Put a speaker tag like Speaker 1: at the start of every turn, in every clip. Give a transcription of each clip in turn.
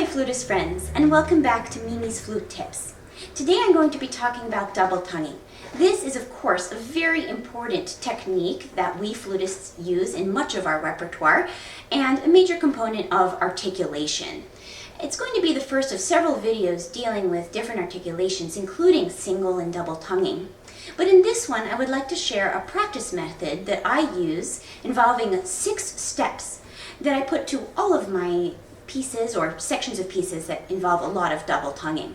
Speaker 1: Flutist friends, and welcome back to Mimi's Flute Tips. Today I'm going to be talking about double tonguing. This is of course a very important technique that we flutists use in much of our repertoire and a major component of articulation. It's going to be the first of several videos dealing with different articulations, including single and double tonguing. But in this one I would like to share a practice method that I use involving 6 steps that I put to all of my pieces or sections of pieces that involve a lot of double tonguing.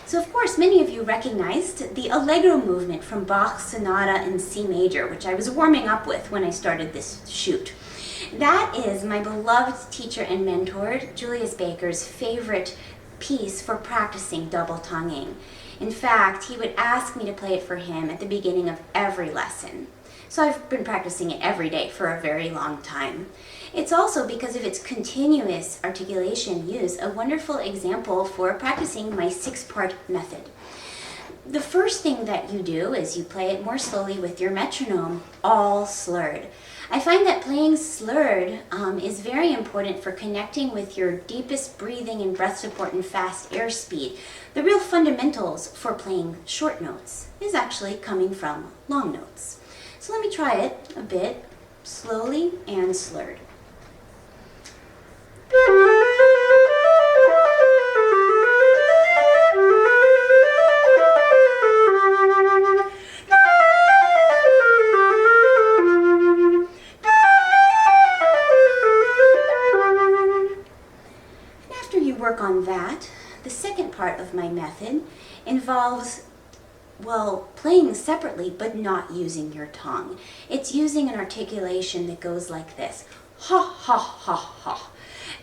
Speaker 1: So of course many of you recognized the Allegro movement from Bach's Sonata in C major, which I was warming up with when I started this shoot. That is my beloved teacher and mentor Julius Baker's favorite piece for practicing double tonguing. In fact, he would ask me to play it for him at the beginning of every lesson. So I've been practicing it every day for a very long time. It's also, because of its continuous articulation use, a wonderful example for practicing my 6-part method. The first thing that you do is you play it more slowly with your metronome, all slurred. I find that playing slurred is very important for connecting with your deepest breathing and breath support and fast airspeed. The real fundamentals for playing short notes is actually coming from long notes. So let me try it a bit, slowly and slurred. After you work on that, the second part of my method involves, well, playing separately but not using your tongue. It's using an articulation that goes like this, ha ha ha ha.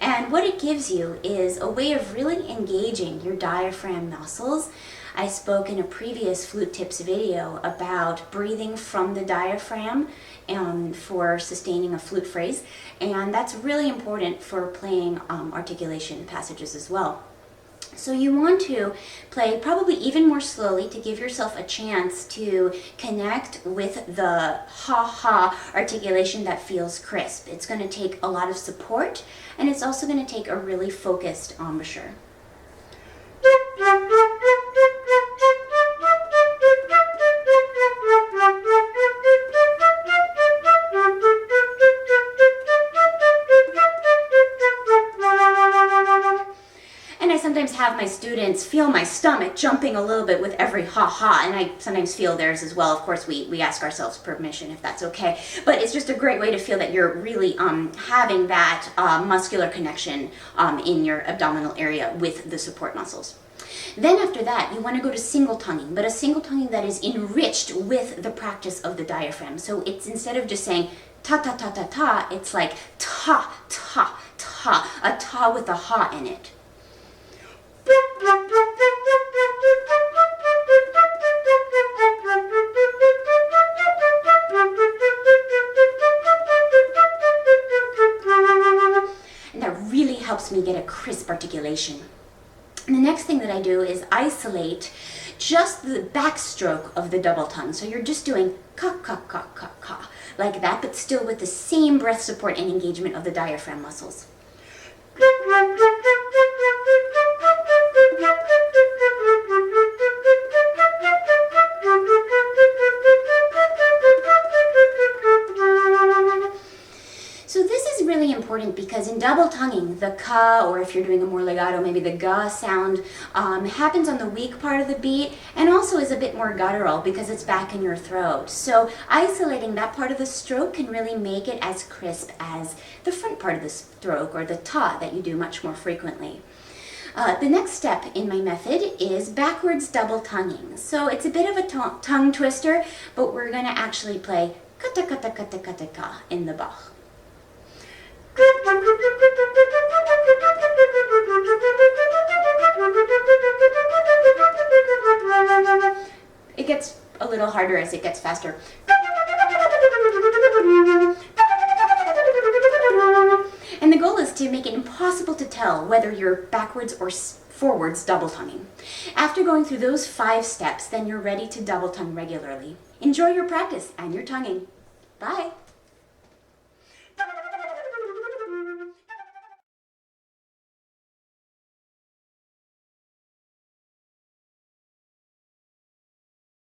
Speaker 1: And what it gives you is a way of really engaging your diaphragm muscles. I spoke in a previous Flute Tips video about breathing from the diaphragm for sustaining a flute phrase, and that's really important for playing articulation passages as well. So you want to play probably even more slowly to give yourself a chance to connect with the ha-ha articulation that feels crisp. It's going to take a lot of support, and it's also going to take a really focused embouchure. Sometimes have my students feel my stomach jumping a little bit with every ha-ha, and I sometimes feel theirs as well. Of course, we ask ourselves permission if that's okay, but it's just a great way to feel that you're really having that muscular connection in your abdominal area with the support muscles. Then after that, you want to go to single tonguing, but a single tonguing that is enriched with the practice of the diaphragm. So it's, instead of just saying ta-ta-ta-ta-ta, it's like ta-ta-ta, a ta with a ha in it. And that really helps me get a crisp articulation. And the next thing that I do is isolate just the backstroke of the double tongue. So you're just doing ka-ka-ka-ka-ka, like that, but still with the same breath support and engagement of the diaphragm muscles. So this is really important because in double tonguing, the ka, or if you're doing a more legato, maybe the ga sound, happens on the weak part of the beat and also is a bit more guttural because it's back in your throat. So isolating that part of the stroke can really make it as crisp as the front part of the stroke, or the ta, that you do much more frequently. The next step in my method is backwards double tonguing. So it's a bit of a tongue twister, but we're going to actually play kata-kata-kata-kata-ka in the Bach. It gets a little harder as it gets faster. And the goal is to make it impossible to tell whether you're backwards or forwards double tonguing. After going through those 5 steps, then you're ready to double tongue regularly. Enjoy your practice and your tonguing. Bye!